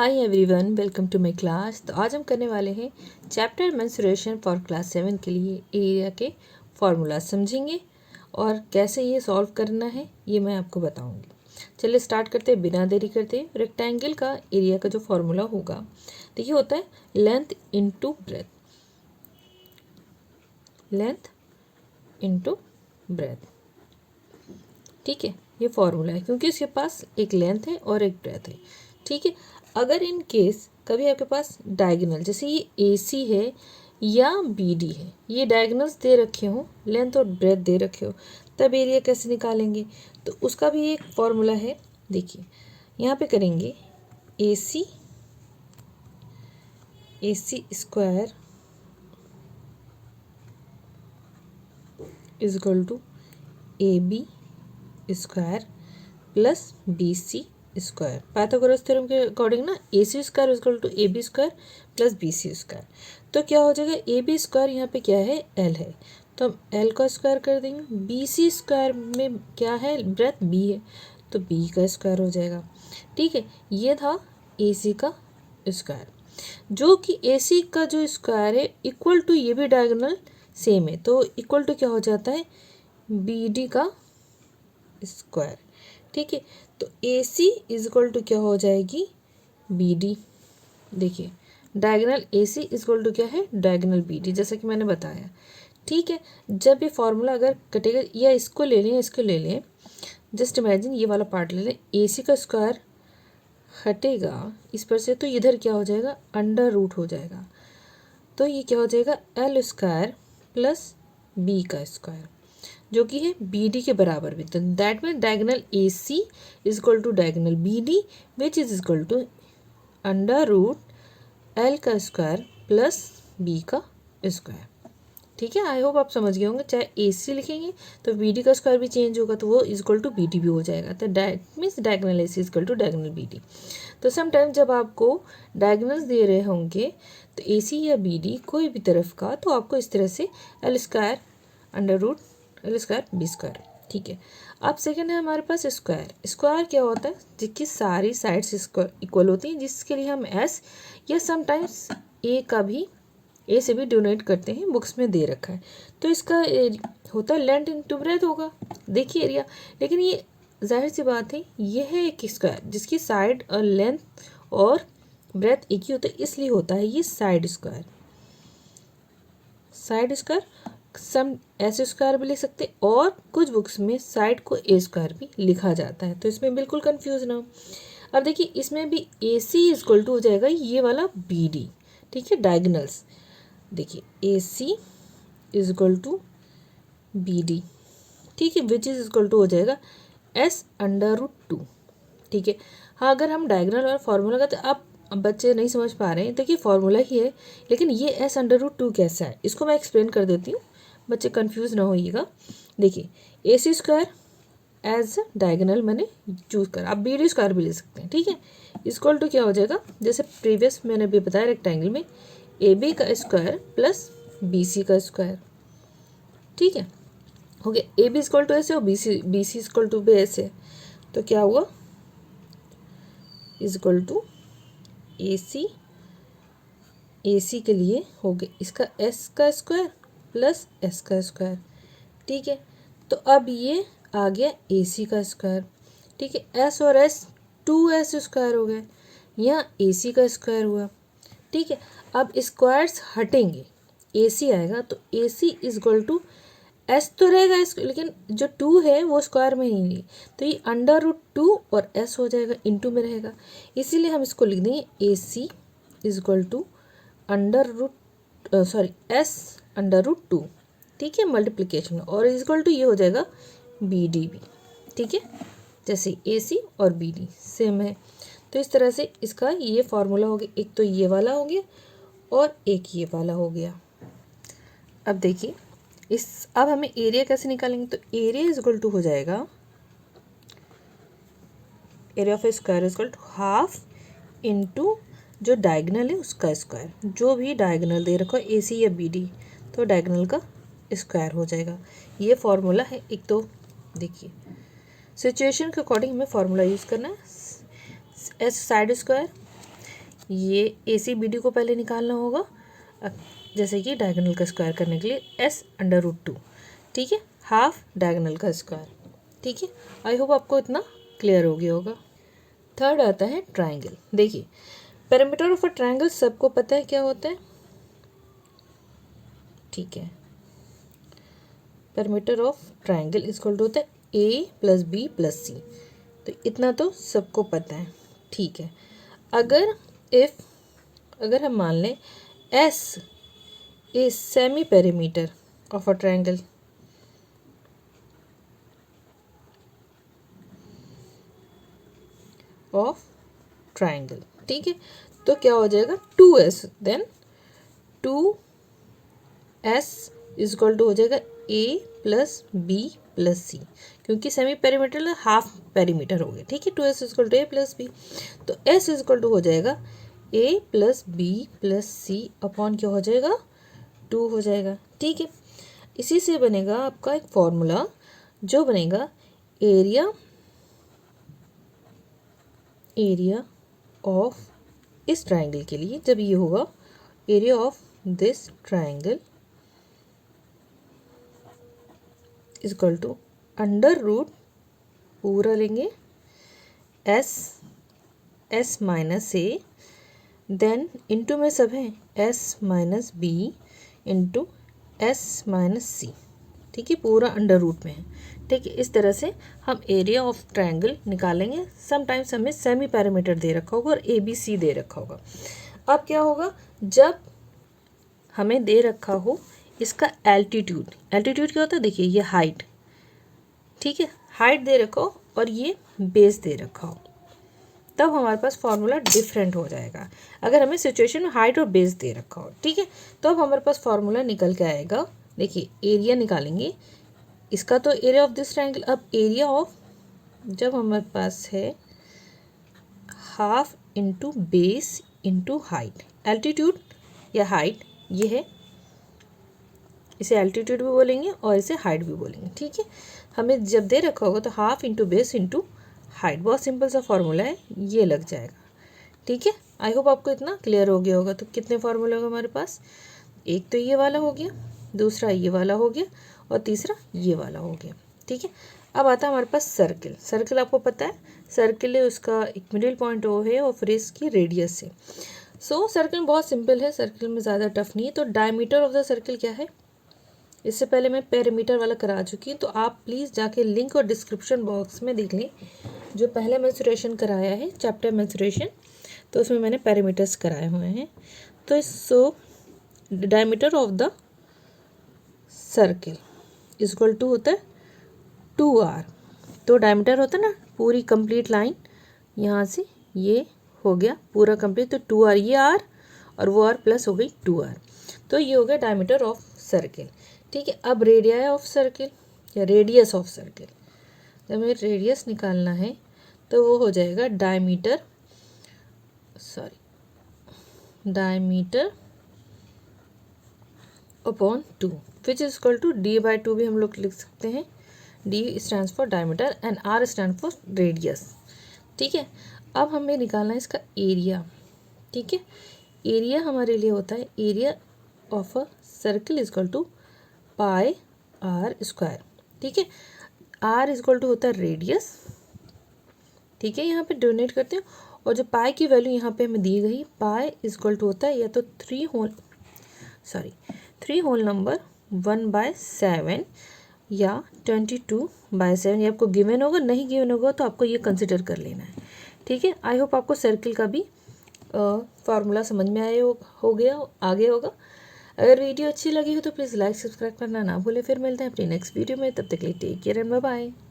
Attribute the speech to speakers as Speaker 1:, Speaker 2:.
Speaker 1: Hi everyone, welcome to my class. तो आज हम करने वाले हैं चैप्टर मेंसुरेशन फॉर क्लास 7 के लिए एरिया के फॉर्मूला समझेंगे और कैसे ये सॉल्व करना है ये मैं आपको बताऊंगी। चलिए स्टार्ट करते हैं बिना देरी करते। रेक्टेंगल का एरिया का जो फॉर्मूला होगा देखिए होता है length into breadth, length into breadth. ठीक है, ये फॉर्मूला है क्योंकि इसके पास एक लेंथ है और एक ब्रेथ है। ठीक है, अगर इन केस कभी आपके पास डायगोनल जैसे ये AC है या BD है, ये डायगोनल्स दे रखे हो, लेंथ और ब्रेथ दे रखे हो, तब एरिया कैसे निकालेंगे? तो उसका भी एक फॉर्मूला है। देखिए यहाँ पे करेंगे AC square is equal to AB square plus BC square. Pythagoras theorem के अकॉर्डिंग ना AC square equal to AB square plus BC square. तो क्या हो जाएगा, AB स्क्वायर यहाँ पे क्या है, L है, तो हम L का स्क्वायर कर देंगे। BC स्क्वायर में क्या है, ब्रेथ B है, तो B का स्क्वायर हो जाएगा। ठीक है, ये था AC का स्क्वायर, जो कि AC का जो स्क्वायर है इक्वल टू ये भी डायगोनल सेम है, तो इक्वल टू क्या हो जाता है, BD का स्क्वायर। ठीक है, तो AC इज इक्वल टू क्या हो जाएगी, BD। देखिए diagonal AC is equal to क्या है, डायगोनल BD, जैसा कि मैंने बताया। ठीक है, जब ये फॉर्मूला अगर कटेगा या इसको ले लें, इसको ले लें, जस्ट इमेजिन ये वाला पार्ट ले लें, AC का स्क्वायर हटेगा इस पर से, तो इधर क्या हो जाएगा, अंडर रूट हो जाएगा, तो ये क्या हो जाएगा, L स्क्वायर प्लस B का स्क्वायर, जो कि है BD के बराबर भी। तो that mean diagonal AC is equal to diagonal BD which is equal to under root L का स्क्वायर प्लस B का स्क्वायर। ठीक है, आई होप आप समझ गए होंगे। चाहे AC लिखेंगे तो BD का स्क्वायर भी चेंज होगा, तो वो इज इक्वल टू BD भी हो जाएगा। तो that means diagonal AC is equal to diagonal BD। तो समटाइम जब आपको डायगोनल्स दे रहे होंगे तो AC या BD कोई भी तरफ का, तो आपको इस तरह से L square under root L square B square. ठीक है, अब सेकेंड है हमारे पास स्क्वायर। स्क्वायर क्या होता है, जिसकी सारी साइड्स इक्वल होती हैं, जिसके लिए हम S या समटाइम्स A का भी, A से भी डोनेट करते हैं, बुक्स में दे रखा है। तो इसका होता है लेंथ इंटू ब्रेथ होगा। देखिए एरिया, लेकिन ये जाहिर सी बात है ये है एक स्क्वायर जिसकी साइड और लेंथ और ब्रेथ एक ही होता है, इसलिए होता है ये साइड स्क्वायर। साइड स्क्वायर सम S स्क्वायर भी लिख सकते, और कुछ बुक्स में साइड को A स्क्वायर भी लिखा जाता है, तो इसमें बिल्कुल कंफ्यूज ना हो। अब देखिए इसमें भी AC इज इक्वल टू हो जाएगा ये वाला BD। ठीक है, डायगोनल्स देखिए AC is equal to BD। ठीक है, विच इज इक्वल टू हो जाएगा S अंडर रूट 2। ठीक है, हाँ अगर हम डायगोनल और फार्मूला का, तो आप बच्चे नहीं समझ पा रहे हैं, देखिए फार्मूला ही है, लेकिन ये S अंडर रूट 2 कैसा है, इसको मैं एक्सप्लेन कर देती हूँ, बच्चे कंफ्यूज ना होइएगा। देखिए AC स्क्वायर एज डायगोनल मैंने चूज करा, आप BD स्क्वायर भी ले सकते हैं। ठीक है, इक्वल टू क्या हो जाएगा, जैसे प्रीवियस मैंने भी बताया रेक्टेंगल में AB का स्क्वायर प्लस BC का स्क्वायर। ठीक है, हो गया AB इक्वल टू ऐसे और BC इक्वल टू भी ऐसे, तो क्या हुआ, इज इक्वल टू AC के लिए हो गया इसका S का स्क्वायर प्लस S का स्क्वायर। ठीक है, तो अब ये आ गया AC का स्क्वायर। ठीक है, S और S 2S स्क्वायर हो गए, यहाँ AC का स्क्वायर हुआ। ठीक है, अब स्क्वायर्स हटेंगे, AC आएगा, तो AC is equal to S तो रहेगा इस, लेकिन जो 2 है वो स्क्वायर में नहीं है, तो ये अंडर रूट 2 और S हो जाएगा, इनटू में रहेगा, इसीलिए हम इसको लिख देंगे AC is equal to under root S under root 2। ठीक है, मल्टीप्लिकेशन, और इज इक्वल टू ये हो जाएगा BD भी। ठीक है, जैसे AC और BD सेम है, तो इस तरह से इसका ये फॉर्मूला हो गया, एक तो ये वाला हो गया और एक ये वाला हो गया। अब देखिए अब हमें एरिया कैसे निकालेंगे, तो एरिया इज इक्वल टू हो जाएगा, area of a square is equal to half into जो डायगोनल है उसका स्क्वायर, जो भी डायगोनल दे रखा है AC या BD, तो डायगोनल का स्क्वायर हो जाएगा। ये फॉर्मूला है एक। तो देखिए सिचुएशन के अकॉर्डिंग हमें फॉर्मूला यूज़ करना है। S साइड स्क्वायर ये ACBD को पहले निकालना होगा, जैसे कि डायगोनल का स्क्वायर करने के लिए S√2, ठीक है, हाफ डायगोनल का स्क्वायर, ठीक है। आई होप आपको इतना क्लियर हो गया होगा। थर्ड आता है ट्राइंगल। देखिए पेरीमीटर ऑफ अ ट्राइंगल सबको पता है क्या होता है, ठीक है। Perimeter of triangle equal to होता है A + B + C, तो इतना तो सबको पता है, ठीक है। अगर हम मान लें S is semi perimeter of a triangle, ठीक है, तो क्या हो जाएगा 2S, then 2S equal to हो जाएगा A + B + C, क्योंकि सेमी पेरीमीटर हाफ पेरीमीटर हो गया, ठीक है। 2S equal to A + B, तो S इक्वल टू हो जाएगा A + B + C अपॉन क्या हो जाएगा 2 हो जाएगा, ठीक है। इसी से बनेगा आपका एक फॉर्मूला जो बनेगा एरिया ऑफ इस ट्राइंगल के लिए, जब ये होगा area of this triangle equal to √ पूरा लेंगे S - A, देन इंटू में सब है S - B into S - C, ठीक है, पूरा √ में है, ठीक है। इस तरह से हम एरिया ऑफ ट्रायंगल निकालेंगे। समटाइम्स हमें सेमी पैरामीटर दे रखा होगा और ABC दे रखा होगा। अब क्या होगा, जब हमें दे रखा हो इसका एल्टीट्यूड क्या होता है, देखिए ये हाइट, ठीक है, हाइट दे रखा हो और ये बेस दे रखा हो, तब हमारे पास फॉर्मूला डिफरेंट हो जाएगा। अगर हमें सिचुएशन में हाइट और बेस दे रखा हो, ठीक है, तो अब हमारे पास फॉर्मूला निकल के आएगा। देखिए एरिया निकालेंगे, इसका तो एरिया ऑफ दिस ट्रायंगल। अब एरिया ऑफ, जब हमारे पास है half into base into height, altitude या हाइट ये है, इसे एल्टीट्यूड भी बोलेंगे और इसे हाइट भी बोलेंगे, ठीक है। हमें जब दे रखा होगा तो half into base into height, बहुत सिंपल सा फॉर्मूला है, ये लग जाएगा, ठीक है। आई होप आपको इतना क्लियर हो गया होगा। तो कितने फॉर्मूले होंगे हमारे पास, एक तो ये वाला हो गया, दूसरा ये वाला हो गया और तीसरा ये वाला हो गया, ठीक है। अब आता है हमारे पास सर्किल। सर्किल आपको पता है, सर्किल है, उसका एक मिडिल पॉइंट ओ है और फिर इसकी रेडियस है। सो सर्किल बहुत सिंपल है, सर्किल में ज़्यादा टफ नहीं है। तो डायमीटर ऑफ द सर्किल क्या है, इससे पहले मैं पेरीमीटर वाला करा चुकी हूँ, तो आप प्लीज़ जाके लिंक और डिस्क्रिप्शन बॉक्स में देख लें, जो पहले मेंसुरेशन कराया है चैप्टर मेंसुरेशन, तो उसमें मैंने पैरामीटर्स कराए हुए हैं। तो so diameter of the circle equal to होता है 2r। तो डायमीटर होता है ना पूरी कंप्लीट लाइन, यहाँ से ये हो गया पूरा कंप्लीट, तो 2r, ये r और वो r प्लस हो गई 2r, तो ये हो गया डायमीटर ऑफ सर्किल, ठीक है। अब रेडिया ऑफ सर्किल या रेडियस ऑफ सर्किल, जब हमें रेडियस निकालना है तो वो हो जाएगा diameter upon 2, which is equal to D/2 भी हम लोग लिख सकते हैं। D stands for diameter and R stand for radius, ठीक है। अब हमें निकालना है इसका एरिया, ठीक है। एरिया हमारे लिए होता है area of a circle equal to πr², ठीक है। R इक्वल टू होता है रेडियस, ठीक है, यहाँ पे डोनेट करते हैं, और जो पाई की वैल्यू यहाँ पे हमें दी गई, पाई इक्वल टू होता है या तो 3 होल नंबर 1/7 या 22/7, ये आपको गिवन होगा, नहीं गिवन होगा तो आपको ये कंसिडर कर लेना है, ठीक है। आई होप आपको सर्किल का भी फार्मूला समझ में आया आगे होगा। अगर वीडियो अच्छी लगी हो तो प्लीज़ लाइक सब्सक्राइब करना ना भूलें। फिर मिलते हैं अपनी नेक्स्ट वीडियो में, तब तक के लिए take care and bye bye.